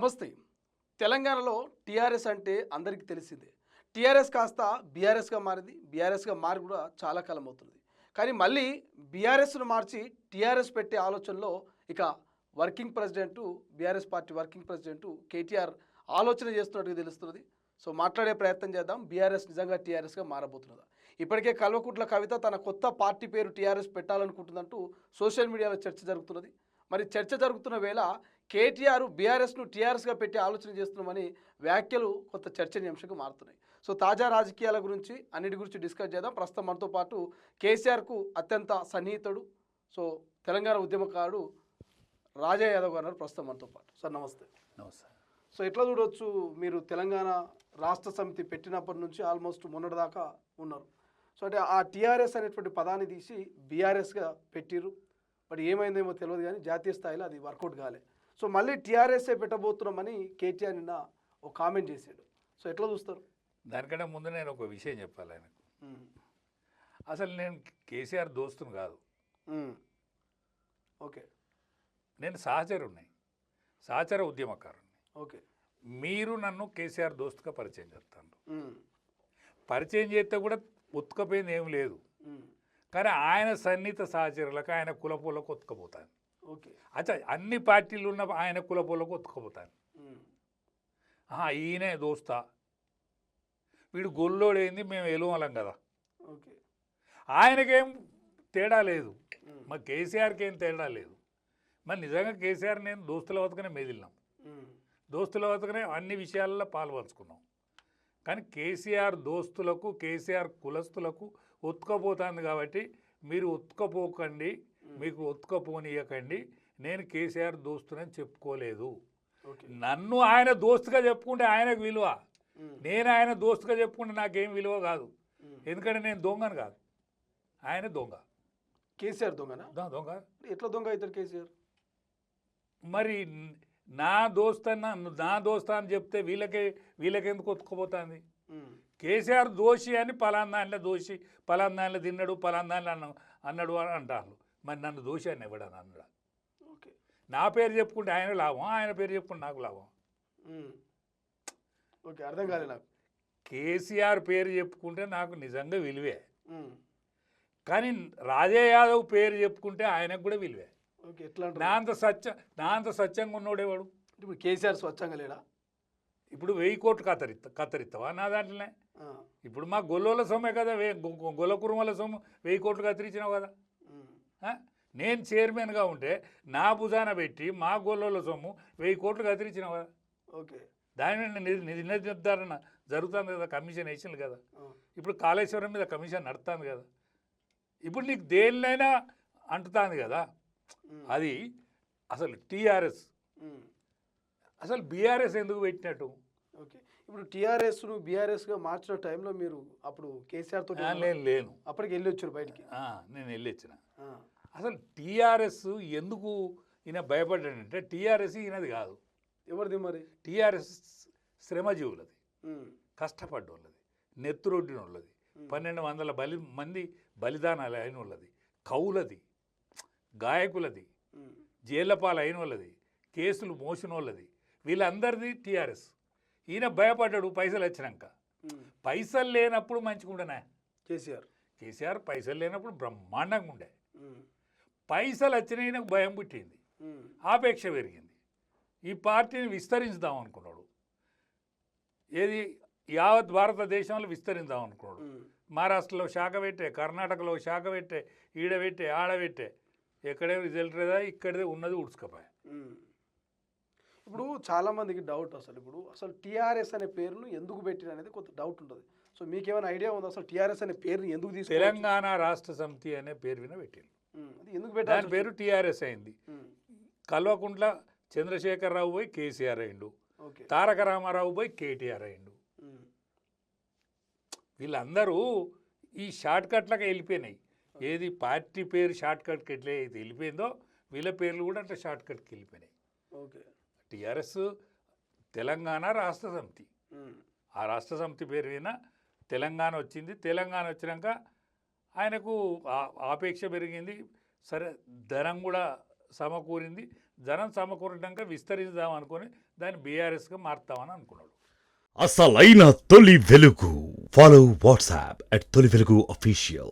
నమస్తే. తెలంగాణలో టీఆర్ఎస్ అంటే అందరికీ తెలిసిందే. టీఆర్ఎస్ కాస్త బీఆర్ఎస్గా మారింది. బీఆర్ఎస్గా మారి కూడా చాలా కాలం అవుతుంది. కానీ మళ్ళీ బీఆర్ఎస్ను మార్చి టీఆర్ఎస్ పెట్టే ఆలోచనలో ఇక working president BRS party working president KTR ఆలోచన చేస్తున్నట్టుగా తెలుస్తున్నది. సో మాట్లాడే ప్రయత్నం చేద్దాం. బీఆర్ఎస్ నిజంగా టీఆర్ఎస్గా మారబోతున్నదా? ఇప్పటికే కల్వకుంట్ల కవిత తన కొత్త పార్టీ పేరు టీఆర్ఎస్ పెట్టాలనుకుంటుందంటూ సోషల్ మీడియాలో చర్చ జరుగుతున్నది. మరి చర్చ జరుగుతున్న వేళ కేటీఆర్ బీఆర్ఎస్ను టీఆర్ఎస్గా పెట్టి ఆలోచన చేస్తున్నామని వ్యాఖ్యలు కొంత చర్చనీయాంశంగా మారుతున్నాయి. సో తాజా రాజకీయాల గురించి అన్నిటి గురించి డిస్కస్ చేద్దాం. ప్రస్తుతం మనతో పాటు కేసీఆర్కు అత్యంత సన్నిహితుడు, సో తెలంగాణ ఉద్యమకారుడు రాజా యాదవ్ గారు ప్రస్తుతం మనతో పాటు. సార్ నమస్తే. నమస్తే. సో ఎట్లా చూడవచ్చు, మీరు తెలంగాణ రాష్ట్ర సమితి పెట్టినప్పటి నుంచి ఆల్మోస్ట్ మొన్నటిదాకా ఉన్నారు. సో అంటే ఆ టీఆర్ఎస్ అనేటువంటి పదాన్ని తీసి బీఆర్ఎస్గా పెట్టిరు. బట్ ఏమైందేమో తెలియదు, కానీ జాతీయ స్థాయిలో అది వర్కౌట్ కాలే. సో మళ్ళీ టీఆర్ఎస్ఏ పెట్టబోతున్నామని కేటీఆర్ నిన్న ఒక కామెంట్ చేశాడు. సో ఎట్లా చూస్తారు? దానికంటే ముందు నేను ఒక విషయం చెప్పాలి ఆయనకు. అసలు నేను కేసీఆర్ దోస్తును కాదు. ఓకే. నేను సహచర ఉద్యమకారుని. ఓకే. మీరు నన్ను కేసీఆర్ దోస్తుగా పరిచయం చేస్తాను. పరిచయం చేస్తే కూడా ఉత్తుకపోయింది ఏం లేదు, కానీ ఆయన సన్నిహిత సహచరులకు, ఆయన కులపోలకు ఉత్తుకపోతాను. ఓకే. అచ్చా, అన్ని పార్టీలు ఉన్న ఆయన కులపోలకు ఉత్తుకపోతాను. ఈయనే దోస్తా, వీడు గొల్లోడైంది, మేము ఎలువలం కదా. ఓకే. ఆయనకేం తేడా లేదు, మరి కేసీఆర్కి ఏం తేడా లేదు. మరి నిజంగా కేసీఆర్ నేను దోస్తుల వద్దకనే మెదిలినాం, దోస్తుల వద్దకనే అన్ని విషయాల్లో పాల్పంచుకున్నాం. కానీ కేసీఆర్ దోస్తులకు, కేసీఆర్ కులస్తులకు ఉత్తుకపోతుంది కాబట్టి మీరు ఉత్తుకపోకండి, మీకు ఉత్తుకపోనీయకండి. నేను కేసీఆర్ దోస్తునని చెప్పుకోలేదు. నన్ను ఆయన దోస్తుగా చెప్పుకుంటే ఆయనకు విలువ, నేను ఆయన దోస్తుగా చెప్పుకుంటే నాకేం విలువ కాదు. ఎందుకంటే నేను దొంగను కాదు, ఆయన దొంగ. కేసీఆర్ దొంగనా? దొంగ. ఎట్లా దొంగ అవుతారు కేసీఆర్? మరి నా దోస్తా అని చెప్తే వీళ్ళకెందుకు ఒత్తుకుపోతుంది? కేసీఆర్ దోషి అని పలానా దాంట్లో దోషి, పలానా దాంట్లో తిన్నాడు, పలానా దాంట్లో అన్నాడు అని అంటారు. మరి నన్ను దోషి అని ఇవ్వడాను అన్నాడు. ఓకే. నా పేరు చెప్పుకుంటే ఆయన లాభం, ఆయన పేరు చెప్పుకుంటే నాకు లాభం. ఓకే, అర్థం కాలేదు నాకు. కేసీఆర్ పేరు చెప్పుకుంటే నాకు నిజంగా విలువే, కానీ రాజా యాదవ్ పేరు చెప్పుకుంటే ఆయనకు కూడా విలువే. ఓకే. ఎట్లా నా అంత సత్యంగా ఉన్నోడేవాడు? ఇప్పుడు కేసీఆర్ స్వచ్ఛంగా లేడా? ఇప్పుడు 1000 కోట్లు కత్తరిస్తావా నా దాంట్లోనే? ఇప్పుడు మా గొల్లోల సొమ్మే కదా, గొల్ల కురుమల సొమ్ము 1000 కోట్లు కత్తిరించినావు కదా. నేను చైర్మన్గా ఉంటే నా భుజాన పెట్టి మా గొల్లోల సొమ్ము 1000 కోట్లు కత్తిరించినావు కదా. ఓకే. దాని నిర్ధారణ జరుగుతుంది కదా, కమిషన్ వేసింది కదా. ఇప్పుడు కాళేశ్వరం మీద కమిషన్ నడుస్తుంది కదా. ఇప్పుడు నీకు దేనినైనా అంటుతుంది కదా. అది అసలు టీఆర్ఎస్, అసలు బీఆర్ఎస్ ఎందుకు పెట్టినట్టు? ఓకే. ఇప్పుడు టీఆర్ఎస్ను బీఆర్ఎస్గా మార్చిన టైంలో మీరు అప్పుడు కేసీఆర్ తోటి లేను, అప్పటికి వెళ్ళి వచ్చారు బయటికి? నేను వెళ్ళి వచ్చిన. అసలు టీఆర్ఎస్ ఎందుకు ఈయన భయపడ్డాడంటే, టీఆర్ఎస్ ఈయనది కాదు. ఎవరిది మరి? టీఆర్ఎస్ శ్రమజీవులది, కష్టపడ్డోళ్ళది, నెత్తురొడ్డిన వాళ్ళది, 1200 మంది బలిదానాలు అయిన వాళ్ళది, కవులది, గాయకులది, జైళ్లపాలు అయిన వాళ్ళది, కేసులు మోసిన వాళ్ళది, వీళ్ళందరిది టీఆర్ఎస్. ఈయన భయపడ్డాడు పైసలు వచ్చినాక. పైసలు లేనప్పుడు మంచిగుండనా కేసీఆర్ పైసలు లేనప్పుడు బ్రహ్మాండంగా ఉండే. పైసలు వచ్చిన ఈయనకు భయం పుట్టింది, ఆపేక్ష పెరిగింది. ఈ పార్టీని విస్తరించుదాం అనుకున్నాడు. ఏది యావత్ భారతదేశంలో విస్తరిందాం అనుకున్నాడు. మహారాష్ట్రలో శాఖ పెట్టే, కర్ణాటకలో శాఖ పెట్టే, ఈడబెట్టే, ఆడబెట్టే, ఎక్కడేం రిజల్ట్ లేదా, ఇక్కడే ఉన్నది ఉడుచుకపోయా. ఇప్పుడు చాలామందికి డౌట్, అసలు టీఆర్ఎస్ అనే పేరును ఎందుకు పెట్టిన అనేది కొంత డౌట్ ఉంటుంది. సో మీకేమైనా ఐడియా ఉందా అసలు టీఆర్ఎస్ అనే పేరుని ఎందుకు తీసుకు? తెలంగాణ రాష్ట్ర సమితి అనే పేరు విన పెట్టారు. ఎందుకు పెట్టారు? దాని పేరు టీఆర్ఎస్ అయింది. కల్వకుంట్ల చంద్రశేఖరరావు పోయి కేసీఆర్ అయిండు, తారక రామారావు పోయి కేటీఆర్ అయిండు. వీళ్ళందరూ ఈ షార్ట్ కట్లకు వెళ్ళిపోయినాయి. ఏది పార్టీ పేరు షార్ట్ కట్కి ఎట్లా అయితే వెళ్ళిపోయిందో వీళ్ళ పేర్లు కూడా అట్లా షార్ట్ కట్కి వెళ్ళిపోయినాయి. ఓకే. టీఆర్ఎస్ తెలంగాణ రాష్ట్ర సమితి, ఆ రాష్ట్ర సమితి పేరు మీద తెలంగాణ వచ్చింది. తెలంగాణ వచ్చినాక ఆయనకు ఆపేక్ష పెరిగింది. సరే, ధనం కూడా సమకూరింది. జనం సమకూరినాక విస్తరిద్దాం అనుకొని దాన్ని బీఆర్ఎస్గా మారుతామని అనుకున్నాడు. అసలైన తొలి వెలుగు. ఫాలో వాట్సాప్ @తొలి వెలుగు official.